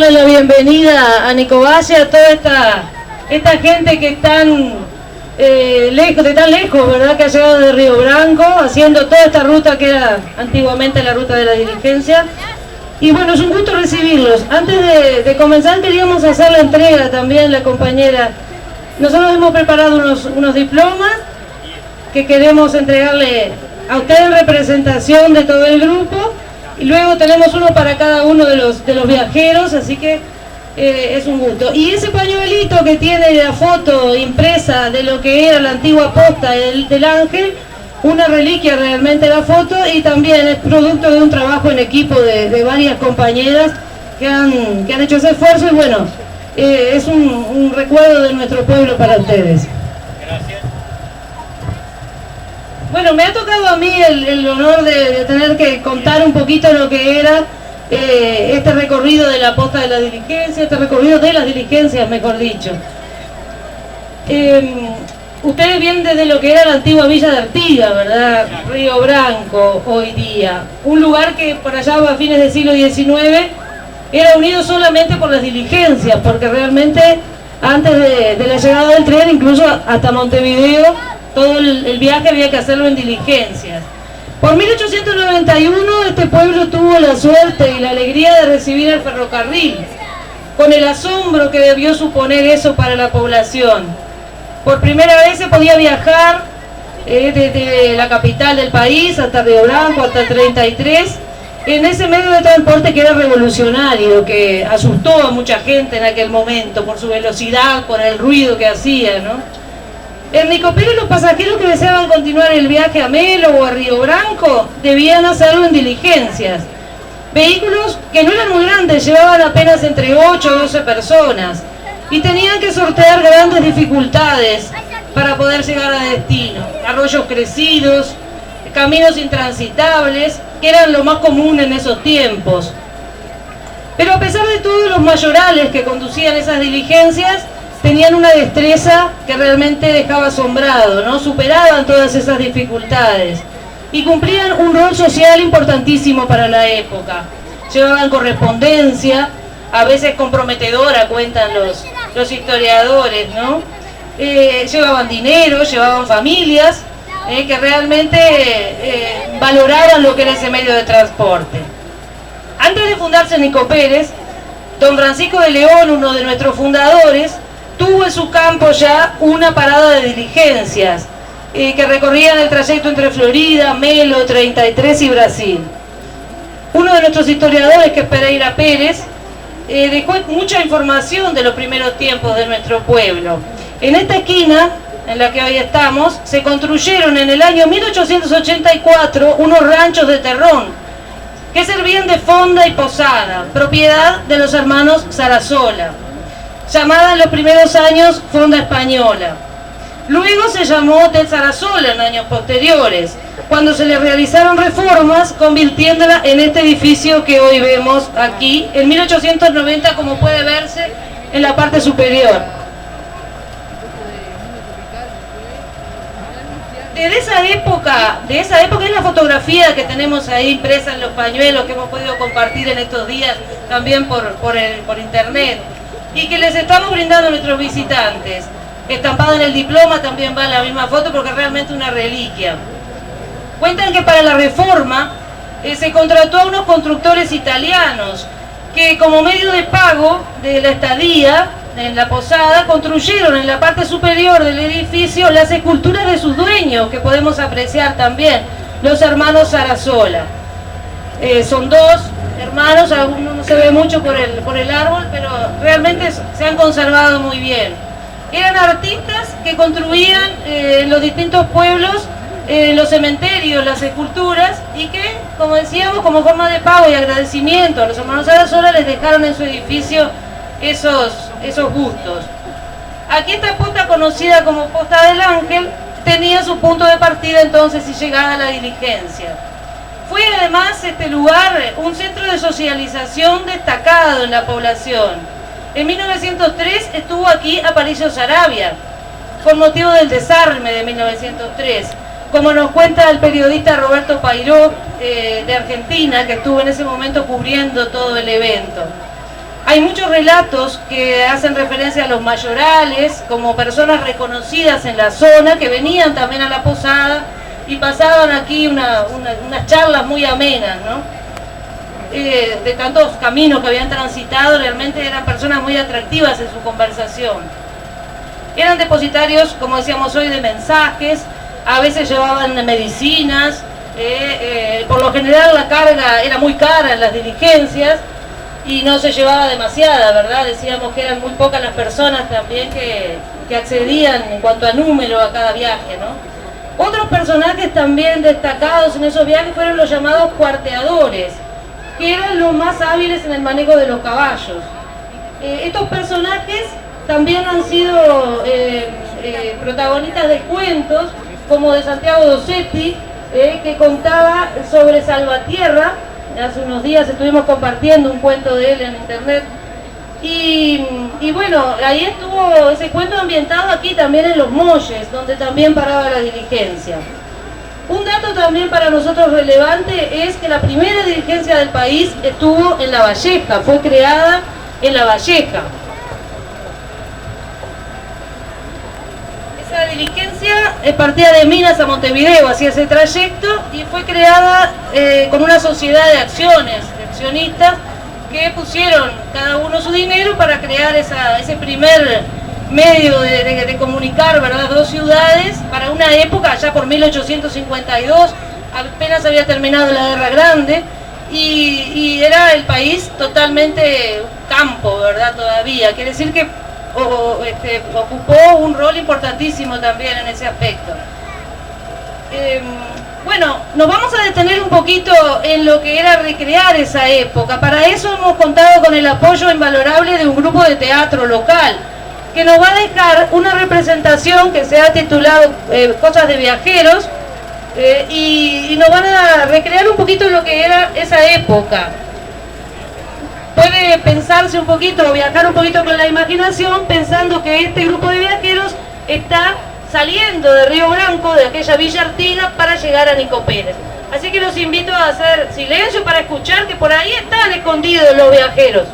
darle la bienvenida a Nicovalle, a toda esta gente que están lejos, de tan lejos, ¿verdad? Que ha llegado de Río Branco, haciendo toda esta ruta que era antiguamente la ruta de la diligencia. Y bueno, es un gusto recibirlos. Antes de comenzar queríamos hacer la entrega también, la compañera. Nosotros hemos preparado unos diplomas que queremos entregarle a usted en representación de todo el grupo. Y luego tenemos uno para cada uno de los viajeros, así que es un gusto. Y ese pañuelito que tiene la foto impresa de lo que era la antigua posta del Ángel, una reliquia realmente la foto, y también es producto de un trabajo en equipo de varias compañeras que han hecho ese esfuerzo, y bueno, es un recuerdo de nuestro pueblo para ustedes. Gracias. Bueno, me ha tocado a mí el honor de tener que contar un poquito lo que era este recorrido de la posta de la diligencia, este recorrido de las diligencias, mejor dicho. Ustedes vienen desde lo que era la antigua Villa de Artigas, ¿verdad? Río Branco, hoy día. Un lugar que por allá a fines del siglo XIX era unido solamente por las diligencias, porque realmente antes de la llegada del tren, incluso hasta Montevideo, todo el viaje había que hacerlo en diligencias. Por 1891 este pueblo tuvo la suerte y la alegría de recibir el ferrocarril, con el asombro que debió suponer eso para la población. Por primera vez se podía viajar desde la capital del país hasta Río Branco, hasta el 33, en ese medio de transporte que era revolucionario, que asustó a mucha gente en aquel momento por su velocidad, por el ruido que hacía, ¿no? En Nicopero los pasajeros que deseaban continuar el viaje a Melo o a Río Branco debían hacerlo en diligencias. Vehículos que no eran muy grandes, llevaban apenas entre 8 o 12 personas y tenían que sortear grandes dificultades para poder llegar a destino. Arroyos crecidos, caminos intransitables, que eran lo más común en esos tiempos. Pero a pesar de todo, los mayorales que conducían esas diligencias tenían una destreza que realmente dejaba asombrado, ¿no? Superaban todas esas dificultades y cumplían un rol social importantísimo para la época. Llevaban correspondencia, a veces comprometedora, cuentan los historiadores, ¿no? Llevaban dinero, llevaban familias que realmente valoraban lo que era ese medio de transporte. Antes de fundarse Nico Pérez, don Francisco de León, uno de nuestros fundadores, tuvo en su campo ya una parada de diligencias que recorrían el trayecto entre Florida, Melo, 33 y Brasil. Uno de nuestros historiadores, que es Pereira Pérez, dejó mucha información de los primeros tiempos de nuestro pueblo. En esta esquina, en la que hoy estamos, se construyeron en el año 1884 unos ranchos de terrón que servían de fonda y posada, propiedad de los hermanos Sarasola, llamada en los primeros años Fonda Española. Luego se llamó Hotel Sarasola en años posteriores, cuando se le realizaron reformas, convirtiéndola en este edificio que hoy vemos aquí, en 1890, como puede verse en la parte superior. De esa época es la fotografía que tenemos ahí impresa en los pañuelos que hemos podido compartir en estos días también por internet, y que les estamos brindando a nuestros visitantes. Estampado en el diploma también va la misma foto, porque es realmente una reliquia. Cuentan que para la reforma se contrató a unos constructores italianos que, como medio de pago de la estadía en la posada, construyeron en la parte superior del edificio las esculturas de sus dueños, que podemos apreciar también, los hermanos Sarasola. Son dos hermanos, uno no se ve mucho por el árbol, pero realmente se han conservado muy bien. Eran artistas que construían en los distintos pueblos los cementerios, las esculturas, y que, como decíamos, como forma de pago y agradecimiento a los hermanos Sarasola, les dejaron en su edificio esos bustos. Aquí esta posta, conocida como Posta del Ángel, tenía su punto de partida entonces y llegada a la diligencia. Fue además este lugar un centro de socialización destacado en la población. En 1903 estuvo aquí Aparicio Saravia, con motivo del desarme de 1903, como nos cuenta el periodista Roberto Pairó de Argentina, que estuvo en ese momento cubriendo todo el evento. Hay muchos relatos que hacen referencia a los mayorales, como personas reconocidas en la zona, que venían también a la posada y pasaban aquí unas charlas muy amenas, ¿no? De tantos caminos que habían transitado, realmente eran personas muy atractivas en su conversación. Eran depositarios, como decíamos hoy, de mensajes, a veces llevaban medicinas, por lo general la carga era muy cara en las diligencias y no se llevaba demasiada, ¿verdad? Decíamos que eran muy pocas las personas también que accedían en cuanto a número a cada viaje, ¿no? Otros personajes también destacados en esos viajes fueron los llamados cuarteadores, que eran los más hábiles en el manejo de los caballos. Estos personajes también han sido protagonistas de cuentos, como de Santiago Dossetti, que contaba sobre Salvatierra. Hace unos días estuvimos compartiendo un cuento de él en internet. Y bueno, ahí estuvo ese cuento ambientado aquí también en Los Molles, donde también paraba la diligencia. Un dato también para nosotros relevante es que la primera diligencia del país estuvo en La Valleja, fue creada en La Valleja. Esa diligencia partía de Minas a Montevideo, hacía ese trayecto y fue creada con una sociedad de accionistas que pusieron cada uno su dinero para crear ese primer medio de comunicar, ¿verdad?, dos ciudades para una época, ya por 1852, apenas había terminado la Guerra Grande y era el país totalmente campo, ¿verdad?, todavía. Quiere decir que ocupó un rol importantísimo también en ese aspecto. Bueno, nos vamos a detener un poquito en lo que era recrear esa época. Para eso hemos contado con el apoyo invalorable de un grupo de teatro local, que nos va a dejar una representación que se ha titulado Cosas de Viajeros, y nos van a recrear un poquito lo que era esa época. Puede pensarse un poquito, viajar un poquito con la imaginación, pensando que este grupo de viajeros está saliendo de Río Branco, de aquella Villa Artigas, para llegar a Nico Pérez. Así que los invito a hacer silencio para escuchar que por ahí están escondidos los viajeros.